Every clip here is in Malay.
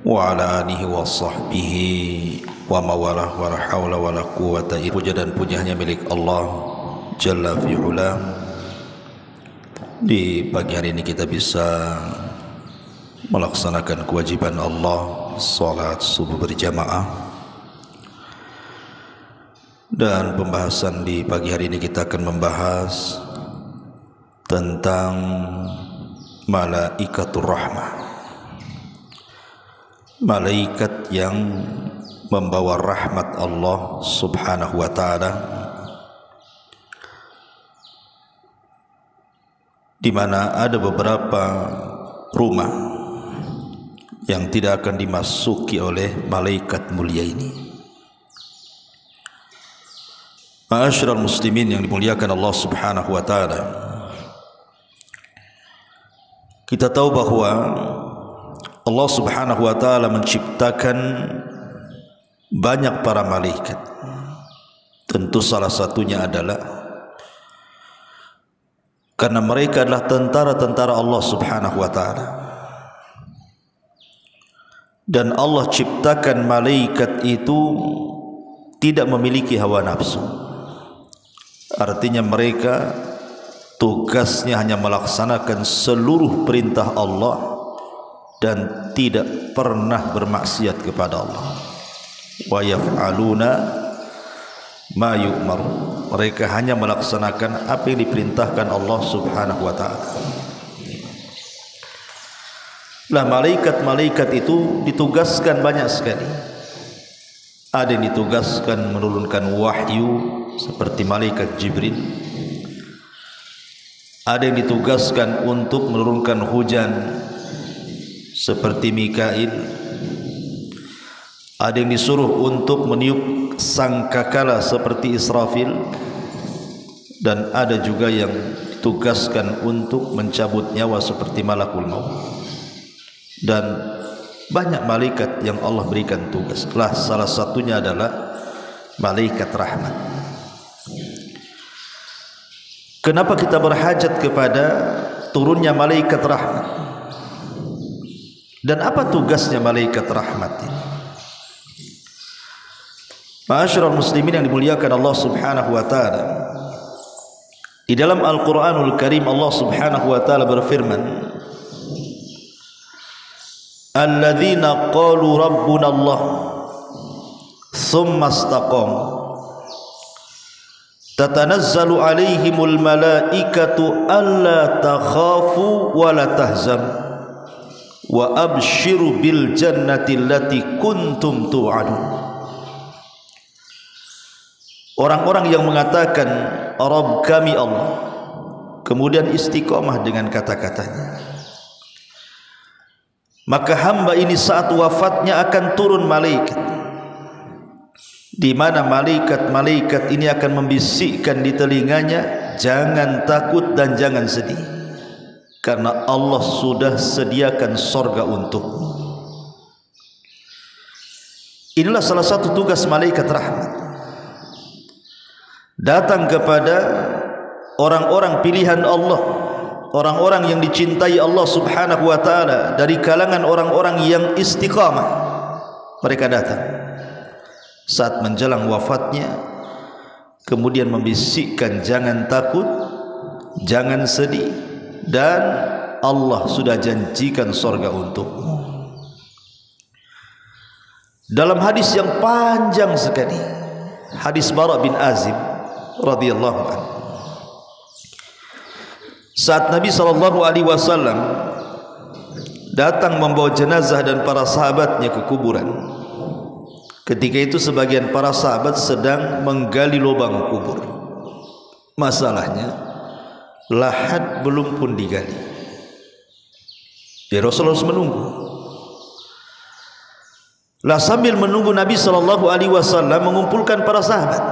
wa ala alihi wa sahbihi wa mawalah wa la hawla wa la quwwata illa billah. Puja dan pujiannya milik Allah Jalla fi'ula. Di pagi hari ini kita bisa melaksanakan kewajiban Allah, salat subuh berjamaah. Dan pembahasan di pagi hari ini kita akan membahas tentang malaikatur rahmah, malaikat yang membawa rahmat Allah subhanahu wa ta'ala, di mana ada beberapa rumah yang tidak akan dimasuki oleh malaikat mulia ini. Ma'asyiral muslimin yang dimuliakan Allah subhanahu wa ta'ala, kita tahu bahwa Allah subhanahu wa ta'ala menciptakan banyak para malaikat. Tentu salah satunya adalah karena mereka adalah tentara-tentara Allah subhanahu wa ta'ala. Dan Allah ciptakan malaikat itu tidak memiliki hawa nafsu. Artinya mereka tugasnya hanya melaksanakan seluruh perintah Allah dan tidak pernah bermaksiat kepada Allah. Wa yaf'aluna ma yu'mar. Mereka hanya melaksanakan apa yang diperintahkan Allah subhanahu wa ta'ala. Lah malaikat-malaikat itu ditugaskan banyak sekali. Ada yang ditugaskan menurunkan wahyu seperti malaikat Jibril. Ada yang ditugaskan untuk menurunkan hujan seperti Mikail. Ada yang disuruh untuk meniup sangkakala seperti Israfil. Dan ada juga yang ditugaskan untuk mencabut nyawa seperti Malakul Maut. Dan banyak malaikat yang Allah berikan tugas. Salah satunya adalah malaikat rahmat. Kenapa kita berhajat kepada turunnya malaikat rahmat? Dan apa tugasnya malaikat rahmat ini? Ma'asyiral muslimin yang dimuliakan Allah subhanahu wa ta'ala, di dalam Al-Quranul Karim Allah subhanahu wa ta'ala berfirman, alladzina qalu rabbuna Allah thumma istaqamu tatanazzalu alaihimul malaikatu alla takhafu wa la tahzanu wa abshiru bil jannati allati kuntum tu'adun. Orang-orang yang mengatakan Rabb kami Allah, kemudian istiqamah dengan kata-katanya, maka hamba ini saat wafatnya akan turun malaikat, di mana malaikat-malaikat ini akan membisikkan di telinganya, jangan takut dan jangan sedih, karena Allah sudah sediakan sorga untukmu. Inilah salah satu tugas malaikat rahmat, datang kepada orang-orang pilihan Allah, orang-orang yang dicintai Allah subhanahu wa ta'ala, dari kalangan orang-orang yang istiqamah. Mereka datang saat menjelang wafatnya, kemudian membisikkan jangan takut, jangan sedih, dan Allah sudah janjikan sorga untukmu. Dalam hadis yang panjang sekali, hadis Bara bin Azib radhiyallahu anhu, saat Nabi SAW datang membawa jenazah dan para sahabatnya ke kuburan, ketika itu sebagian para sahabat sedang menggali lubang kubur. Masalahnya lahat belum pun digali. Ya, Rasulullah harus menunggu. Lah sambil menunggu Nabi SAW mengumpulkan para sahabat,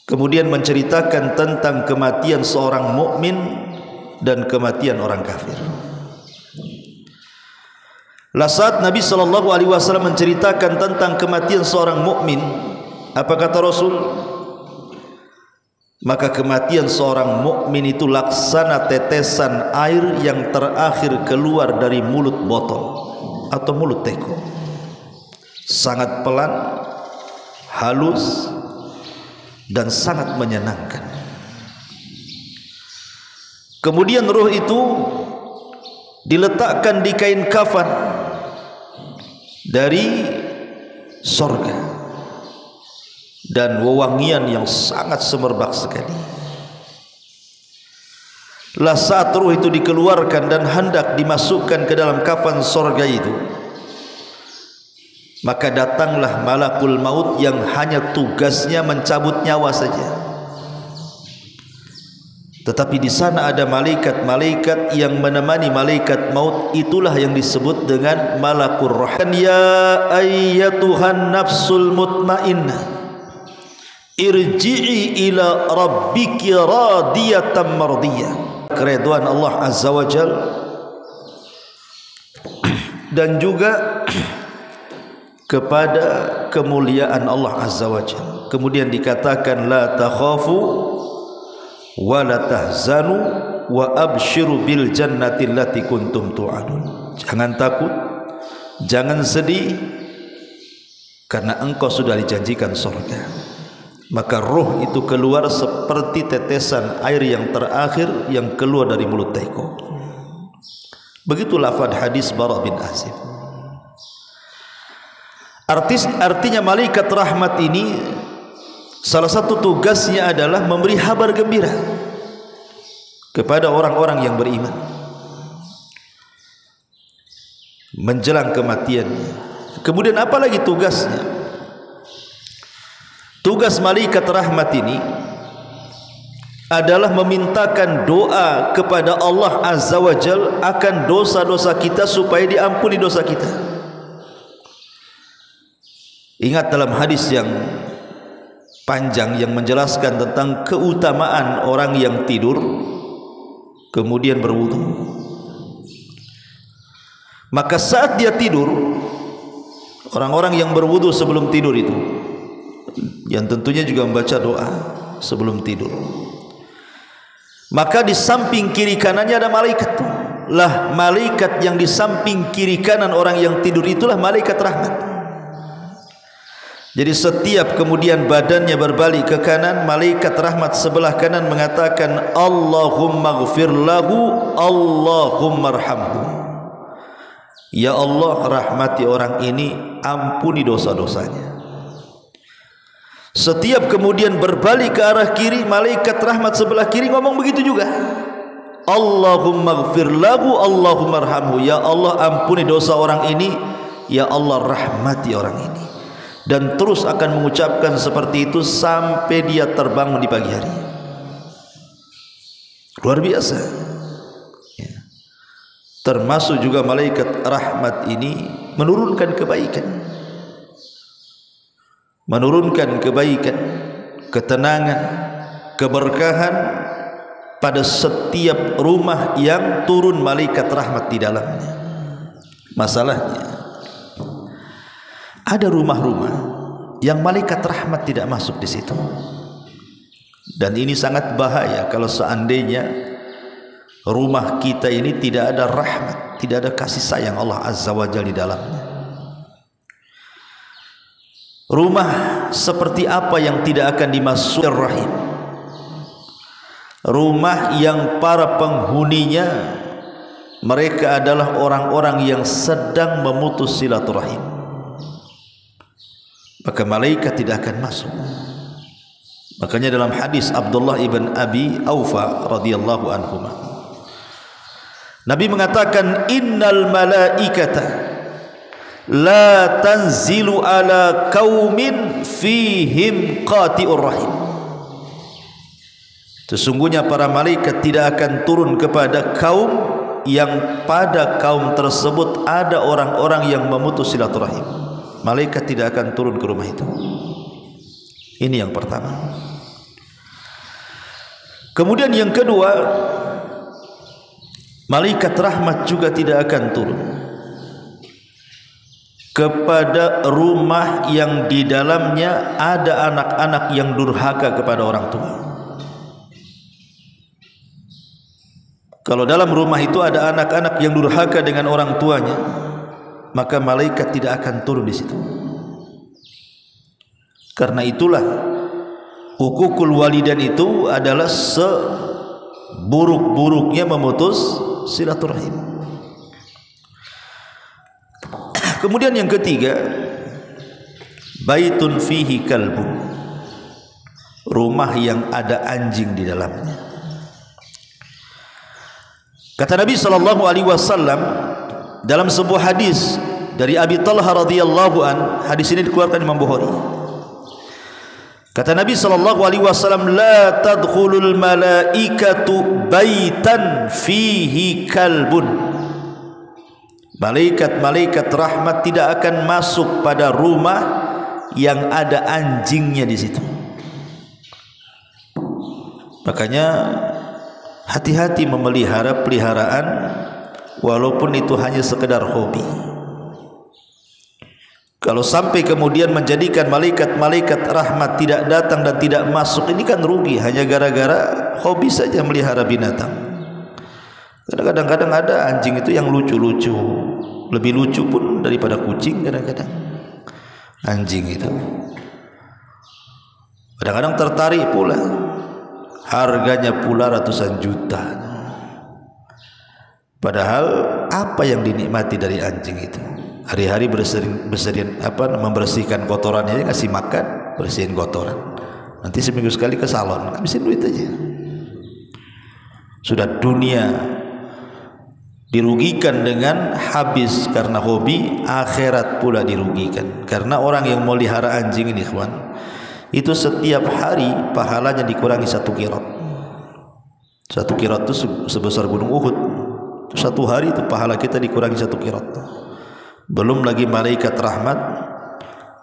kemudian menceritakan tentang kematian seorang mukmin dan kematian orang kafir. Lah saat Nabi SAW menceritakan tentang kematian seorang mukmin, apa kata Rasul? Maka kematian seorang mukmin itu laksana tetesan air yang terakhir keluar dari mulut botol. atau mulut teko. Sangat pelan, halus, dan sangat menyenangkan. Kemudian ruh itu diletakkan di kain kafan dari sorga, dan wewangian yang sangat semerbak sekali. Lah saat ruh itu dikeluarkan dan hendak dimasukkan ke dalam kafan sorga itu, maka datanglah malakul maut yang hanya tugasnya mencabut nyawa saja. Tetapi di sana ada malaikat-malaikat yang menemani malaikat maut, itulah yang disebut dengan malakur roh. Ya ayyatuhan nafsul mutmainnah, irji'i ila rabbiki radiyatan mardiyah. Keridhaan Allah Azza wa Jal, dan juga kepada kemuliaan Allah Azza wa Jal. Kemudian dikatakan la takhafu wa la tahzanu wa abshiru bil jannati allati kuntum tu'adun. Jangan takut, jangan sedih, karena engkau sudah dijanjikan surga. Maka roh itu keluar seperti tetesan air yang terakhir yang keluar dari mulut teko. Begitu lafaz hadis Bara bin Azib. Artinya malaikat rahmat ini salah satu tugasnya adalah memberi kabar gembira kepada orang-orang yang beriman menjelang kematiannya. Kemudian apa lagi tugasnya? Tugas malaikat rahmat ini adalah memintakan doa kepada Allah Azza wa Jal akan dosa-dosa kita supaya diampuni dosa kita. Ingat dalam hadis yang panjang yang menjelaskan tentang keutamaan orang yang tidur kemudian berwudu. Maka saat dia tidur, orang-orang yang berwudu sebelum tidur itu, yang tentunya juga membaca doa sebelum tidur, maka di samping kiri kanannya ada malaikat. Lah malaikat yang di samping kiri kanan orang yang tidur itulah malaikat rahmat. Jadi setiap kemudian badannya berbalik ke kanan, malaikat rahmat sebelah kanan mengatakan Allahumma ghfir lahu, Allahumma arhamhu. Ya Allah, rahmati orang ini, ampuni dosa-dosanya. Setiap kemudian berbalik ke arah kiri, malaikat rahmat sebelah kiri ngomong begitu juga. Allahumma ghfir lahu, Allahumma arhamhu. Ya Allah, ampuni dosa orang ini, ya Allah, rahmati orang ini. Dan terus akan mengucapkan seperti itu sampai dia terbangun di pagi hari. Luar biasa ya. Termasuk juga malaikat rahmat ini menurunkan kebaikan, ketenangan, keberkahan pada setiap rumah yang turun malaikat rahmat di dalamnya. Masalahnya ada rumah-rumah yang malaikat rahmat tidak masuk di situ, dan ini sangat bahaya kalau seandainya rumah kita ini tidak ada rahmat, tidak ada kasih sayang Allah Azza wa Jalla di dalamnya. Rumah seperti apa yang tidak akan dimasuki rahim? Rumah yang para penghuninya mereka adalah orang-orang yang sedang memutus silaturahim, maka malaikat tidak akan masuk. Makanya dalam hadis Abdullah ibn Abi Aufa radhiyallahu anhu, Nabi mengatakan innal malaikata la tanzilu ala qaumin fihim qati'ur rahim. Sesungguhnya para malaikat tidak akan turun kepada kaum yang pada kaum tersebut ada orang-orang yang memutus silaturahim. Malaikat tidak akan turun ke rumah itu. Ini yang pertama. Kemudian yang kedua, malaikat rahmat juga tidak akan turun kepada rumah yang di dalamnya ada anak-anak yang durhaka kepada orang tua. Kalau dalam rumah itu ada anak-anak yang durhaka dengan orang tuanya, maka malaikat tidak akan turun di situ. Karena itulah uququl walidain itu adalah seburuk-buruknya memutus silaturahim. Kemudian yang ketiga, baitun fihi kalbun, rumah yang ada anjing di dalamnya. Kata Nabi sallallahu alaihi wasallam dalam sebuah hadis dari Abi Talha radhiyallahu an, hadis ini dikeluarkan Imam Bukhari. Kata Nabi sallallahu alaihi wasallam, la tadkhulul malaikatu baitan fihi kalbun. Malaikat-malaikat rahmat tidak akan masuk pada rumah yang ada anjingnya di situ. Makanya hati-hati memelihara peliharaan walaupun itu hanya sekedar hobi. Kalau sampai kemudian menjadikan malaikat-malaikat rahmat tidak datang dan tidak masuk, ini kan rugi hanya gara-gara hobi saja melihara binatang. Kadang-kadang ada anjing itu yang lucu-lucu, lebih lucu pun daripada kucing kadang-kadang. Anjing itu kadang-kadang tertarik pula, harganya pula ratusan juta. Padahal apa yang dinikmati dari anjing itu? Hari-hari membersihkan kotorannya, ngasih makan, bersihin kotoran. Nanti seminggu sekali ke salon, habisin duit aja. Sudah dunia dirugikan dengan habis karena hobi, akhirat pula dirugikan. Karena orang yang melihara anjing ini, ikhwan, itu setiap hari pahalanya dikurangi 1 qirat. 1 qirat itu sebesar gunung Uhud. Satu hari itu pahala kita dikurangi 1 qirat. Belum lagi malaikat rahmat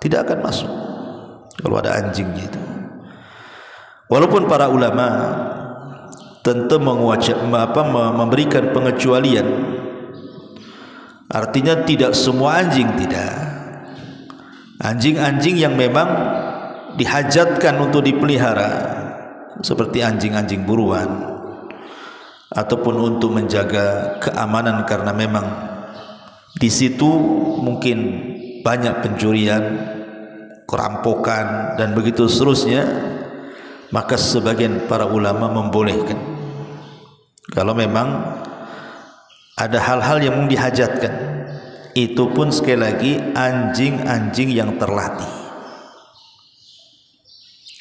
tidak akan masuk kalau ada anjingnya itu. Walaupun para ulama tentu memberikan pengecualian, artinya tidak semua anjing, tidak. Anjing-anjing yang memang dihajatkan untuk dipelihara seperti anjing-anjing buruan ataupun untuk menjaga keamanan karena memang di situ mungkin banyak pencurian, kerampokan dan begitu seterusnya, maka sebagian para ulama membolehkan kalau memang ada hal-hal yang dihajatkan. Itu pun sekali lagi anjing-anjing yang terlatih.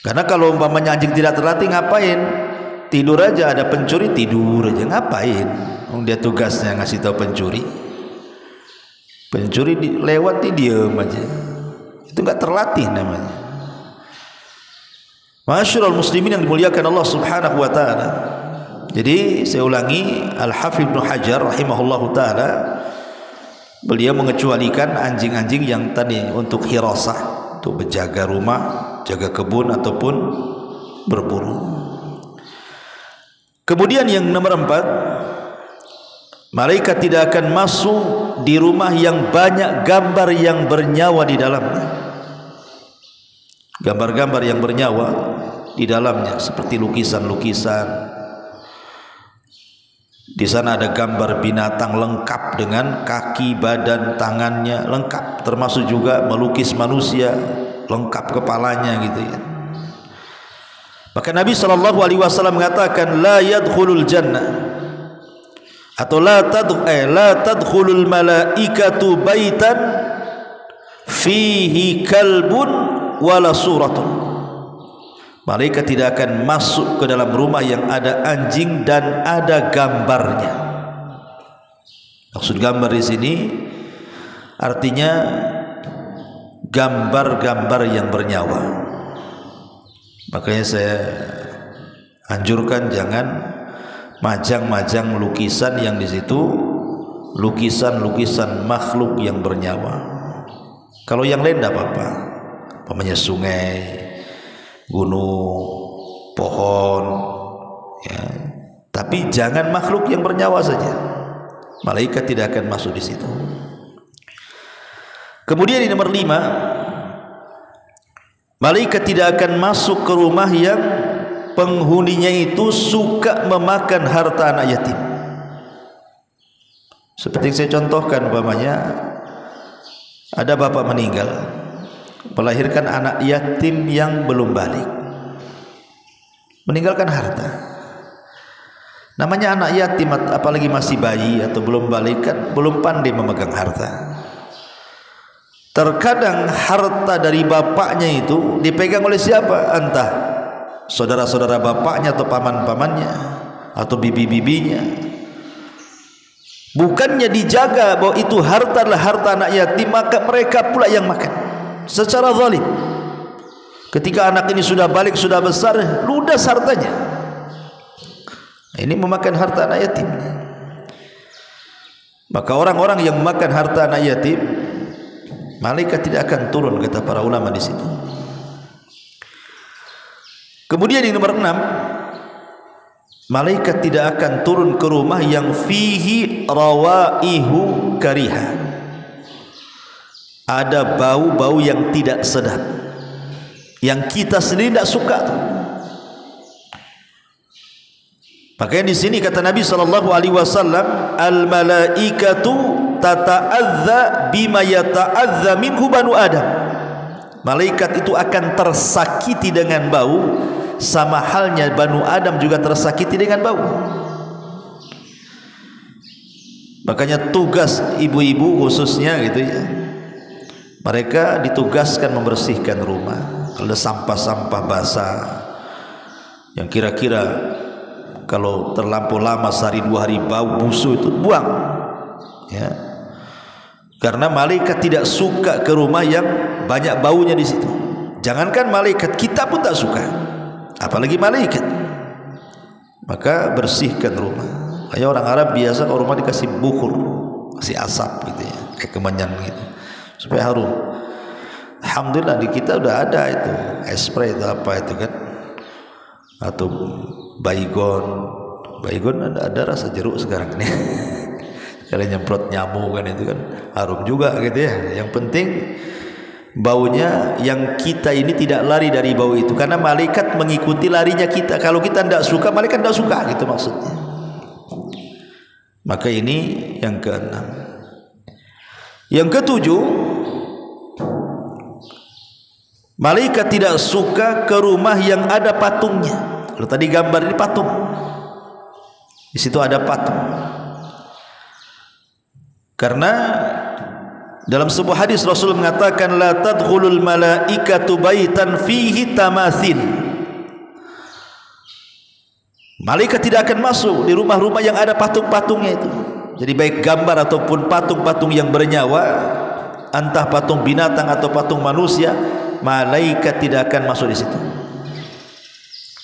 Karena kalau umpamanya anjing tidak terlatih, ngapain? Tidur aja, ada pencuri tidur aja, ngapain? Dia tugasnya ngasih tahu pencuri. Pencuri lewat diam aja, itu enggak terlatih namanya. Masyaallah muslimin yang dimuliakan Allah Subhanahu wa taala. Jadi saya ulangi, Al-Hafidz Ibnu Hajar rahimahullahu taala, beliau mengecualikan anjing-anjing yang tadi untuk hirasah, untuk menjaga rumah, jaga kebun ataupun berburu. Kemudian yang nomor 4, malaikat tidak akan masuk di rumah yang banyak gambar yang bernyawa di dalamnya. Gambar-gambar yang bernyawa di dalamnya seperti lukisan-lukisan. Di sana ada gambar binatang lengkap dengan kaki, badan, tangannya lengkap, termasuk juga melukis manusia lengkap kepalanya gitu ya. Maka Nabi sallallahu alaihi wasallam mengatakan la yadkhulul jannah atau la tadkhulul malaikatu baitan fihi kalbun wala suratun. Malaikat tidak akan masuk ke dalam rumah yang ada anjing dan ada gambarnya. Maksud gambar di sini artinya gambar-gambar yang bernyawa. Makanya saya anjurkan jangan majang-majang lukisan yang di situ lukisan-lukisan makhluk yang bernyawa. Kalau yang lain tidak apa-apa, umpamanya sungai, gunung, pohon, ya. Tapi jangan makhluk yang bernyawa saja. Malaikat tidak akan masuk di situ. Kemudian yang nomor 5, malaikat tidak akan masuk ke rumah yang penghuninya itu suka memakan harta anak yatim. Seperti yang saya contohkan, umpamanya ada bapak meninggal, melahirkan anak yatim yang belum balik, meninggalkan harta. Namanya anak yatim, apalagi masih bayi atau belum balik, kan belum pandai memegang harta. Terkadang harta dari bapaknya itu dipegang oleh siapa? Entah saudara-saudara bapaknya atau paman-pamannya atau bibi-bibinya. Bukannya dijaga bahwa itu harta adalah harta anak yatim, maka mereka pula yang makan secara zalim. Ketika anak ini sudah balik, sudah besar, ludas hartanya. Ini memakan harta anak yatim. Maka orang-orang yang memakan harta anak yatim, malaikat tidak akan turun, kata para ulama di situ. Kemudian yang nomor 6, malaikat tidak akan turun ke rumah yang fihi rawaihu kariha, ada bau-bau yang tidak sedap, yang kita sendiri tidak suka. Makanya di sini kata Nabi SAW, al malaikatu tata'adza bima yata'adza minhu banu Adam. Malaikat itu akan tersakiti dengan bau, sama halnya Banu Adam juga tersakiti dengan bau. Makanya tugas ibu-ibu khususnya gitu ya, mereka ditugaskan membersihkan rumah. Kalau ada sampah-sampah basah yang kira-kira kalau terlampau lama, sehari 2 hari bau busuk, itu buang ya. Karena malaikat tidak suka ke rumah yang banyak baunya di situ. Jangankan malaikat, kita pun tak suka, apalagi malaikat. Maka bersihkan rumah. Kayak orang Arab biasa kalau rumah dikasih bukhur, kasih asap gitu ya, kayak kemenyan gitu, supaya harum. Alhamdulillah di kita udah ada itu spray itu apa itu kan, atau baygon ada rasa jeruk sekarang nih. Kalau nyemprot nyamuk kan itu kan harum juga gitu ya. Yang penting baunya yang kita ini tidak lari dari bau itu, karena malaikat mengikuti larinya kita. Kalau kita tidak suka, malaikat tidak suka, gitu maksudnya. Maka ini yang ke-6. Yang ke-7, malaikat tidak suka ke rumah yang ada patungnya. Kalau tadi gambar ini patung, di situ ada patung. Karena dalam sebuah hadis Rasul mengatakan, la tadkhulul malaikatu baitan fihi tamatsil. Malaikat tidak akan masuk di rumah-rumah yang ada patung-patungnya itu. Jadi baik gambar ataupun patung-patung yang bernyawa, entah patung binatang atau patung manusia, malaikat tidak akan masuk di situ.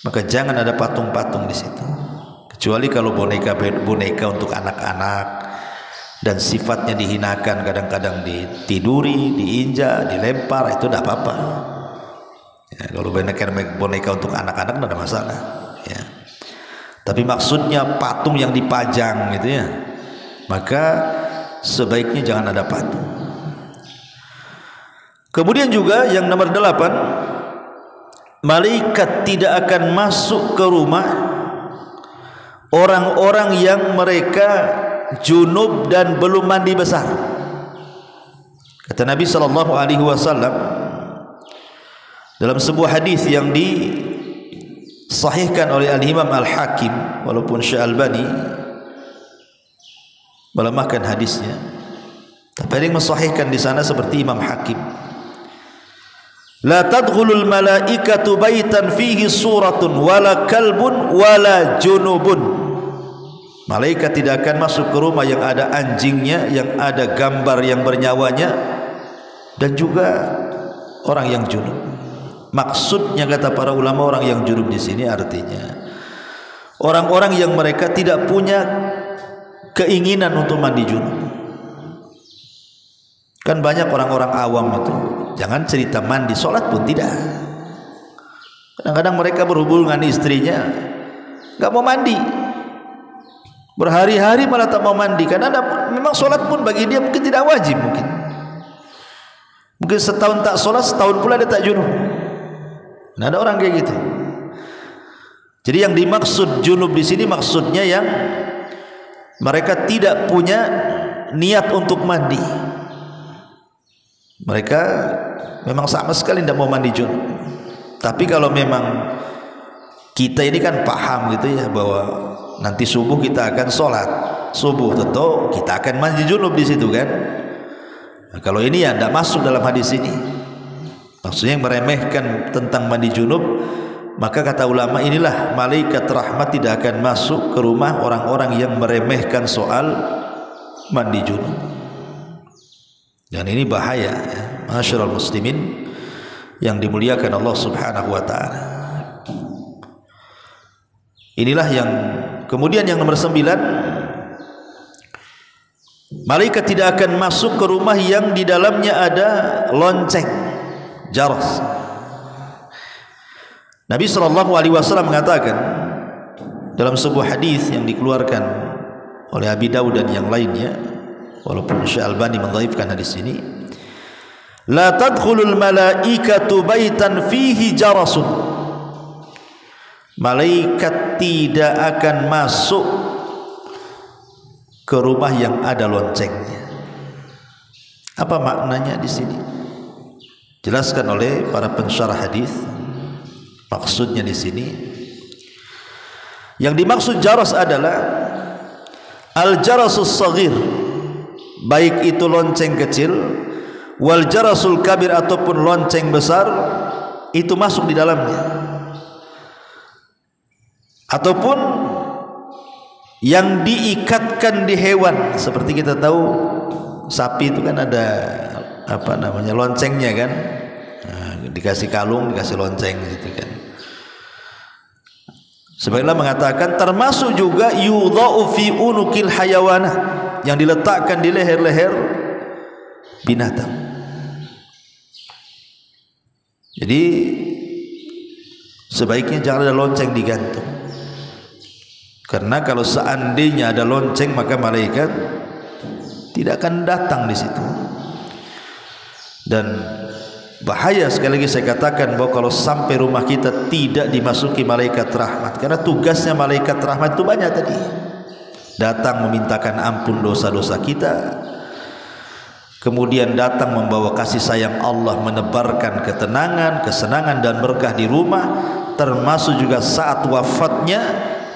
Maka jangan ada patung-patung di situ. Kecuali kalau boneka untuk anak-anak dan sifatnya dihinakan, kadang-kadang ditiduri, diinjak, dilempar, itu tidak apa-apa ya. Kalau boneka untuk anak-anak tidak ada masalah ya. Tapi maksudnya patung yang dipajang gitu ya, maka sebaiknya jangan ada patung. Kemudian juga yang nomor 8, malaikat tidak akan masuk ke rumah orang-orang yang mereka junub dan belum mandi besar. Kata Nabi SAW dalam sebuah hadis yang disahihkan oleh Al-Imam Al-Hakim, walaupun Syekh Albani melemahkan hadisnya, tapi ada yang mensahihkan di sana seperti Imam Hakim. La tadkhulul malaikatu baitan fihi suratun wala kalbun wala junubun. Malaikat tidak akan masuk ke rumah yang ada anjingnya, yang ada gambar yang bernyawanya, dan juga orang yang junub. Maksudnya kata para ulama, orang yang junub di sini artinya orang-orang yang mereka tidak punya keinginan untuk mandi junub. Kan banyak orang-orang awam itu, jangan cerita mandi, sholat pun tidak. Kadang-kadang mereka berhubungan dengan istrinya, nggak mau mandi, berhari-hari malah tak mau mandi, karena memang sholat pun bagi dia mungkin tidak wajib, mungkin setahun tak sholat, setahun pula dia tak junub. Nah, ada orang kayak gitu. Jadi yang dimaksud junub di sini maksudnya yang mereka tidak punya niat untuk mandi. Mereka memang sama sekali tidak mau mandi junub. Tapi kalau memang kita ini kan paham gitu ya, bahwa nanti subuh kita akan sholat subuh, tentu kita akan mandi junub di situ kan. Nah, kalau ini ya tidak masuk dalam hadis ini. Maksudnya yang meremehkan tentang mandi junub, maka kata ulama inilah malaikat rahmat tidak akan masuk ke rumah orang-orang yang meremehkan soal mandi junub. Dan ini bahaya ya, masyarul muslimin yang dimuliakan Allah Subhanahu wa taala. Inilah yang kemudian yang nomor 9, malaikat tidak akan masuk ke rumah yang di dalamnya ada lonceng, jaros. Nabi SAW mengatakan dalam sebuah hadis yang dikeluarkan oleh Abi Dawud dan yang lainnya, walaupun Syekh Albani mendhaifkan hadis ini, la tadkhulul malaikatu baitan fihi jarasun. Malaikat tidak akan masuk ke rumah yang ada loncengnya. Apa maknanya di sini? Jelaskan oleh para pensyarah hadis. Maksudnya di sini, yang dimaksud jaras adalah al-jarasus saghir, baik itu lonceng kecil, wal jarasul kabir ataupun lonceng besar, itu masuk di dalamnya. Ataupun yang diikatkan di hewan, seperti kita tahu sapi itu kan ada apa namanya loncengnya kan, nah, dikasih kalung, dikasih lonceng gitu kan. Sebagian mengatakan termasuk juga yudha'u fi unukil hayawana, yang diletakkan di leher-leher binatang. Jadi sebaiknya jangan ada lonceng digantung, karena kalau seandainya ada lonceng maka malaikat tidak akan datang di situ. Dan bahaya, sekali lagi saya katakan, bahwa kalau sampai rumah kita tidak dimasuki malaikat rahmat, karena tugasnya malaikat rahmat itu banyak tadi, datang memintakan ampun dosa-dosa kita, kemudian datang membawa kasih sayang Allah, menebarkan ketenangan, kesenangan dan berkah di rumah, termasuk juga saat wafatnya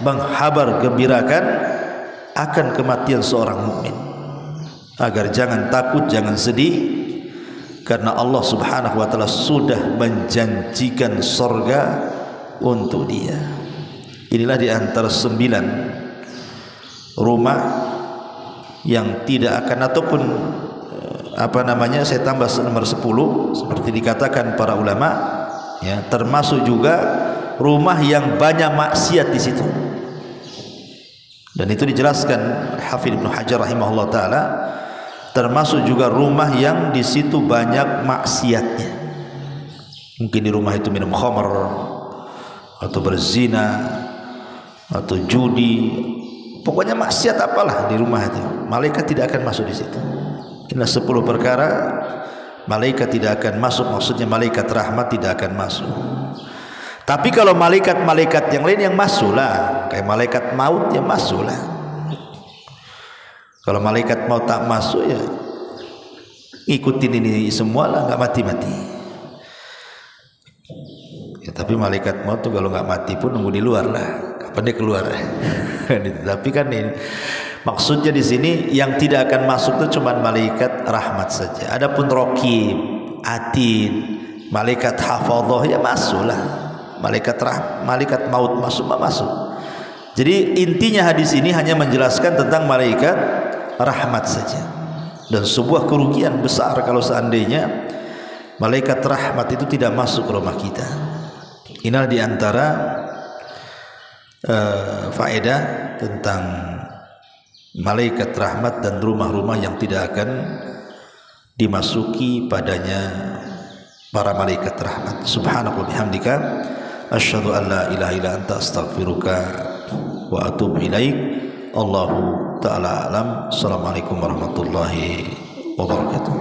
menghabar gembirakan akan kematian seorang mukmin, agar jangan takut, jangan sedih, karena Allah Subhanahu wa taala sudah menjanjikan surga untuk dia. Inilah di antara 9 rumah yang tidak akan, ataupun apa namanya, saya tambah nomor 10 seperti dikatakan para ulama ya, termasuk juga rumah yang banyak maksiat di situ. Dan itu dijelaskan Hafidz Ibnu Hajar rahimahullah taala, termasuk juga rumah yang di situ banyak maksiatnya. Mungkin di rumah itu minum khamr atau berzina atau judi, pokoknya maksiat apalah di rumah itu, malaikat tidak akan masuk di situ. Inilah 10 perkara malaikat tidak akan masuk, maksudnya malaikat rahmat tidak akan masuk. Tapi kalau malaikat-malaikat yang lain yang masuklah, kayak malaikat maut yang masuklah. Kalau malaikat maut tak masuk ya ikutin ini semua lah, nggak mati-mati. Ya, tapi malaikat maut tuh kalau nggak mati pun nunggu di luar lah, kapan dia keluar. Tapi kan ini maksudnya di sini yang tidak akan masuk itu cuma malaikat rahmat saja. Adapun raqib, atid, malaikat hafadhah ya masuklah. Malaikat maut masuk. Jadi intinya hadis ini hanya menjelaskan tentang malaikat rahmat saja. Dan sebuah kerugian besar kalau seandainya malaikat rahmat itu tidak masuk ke rumah kita. Inilah diantara faedah tentang malaikat rahmat dan rumah-rumah yang tidak akan dimasuki padanya para malaikat rahmat. Subhanallah bihamdika asyhadu an la ilaha illa anta astaghfiruka wa atubu ilaik. Allahu ta'ala alam. Assalamualaikum warahmatullahi wabarakatuh.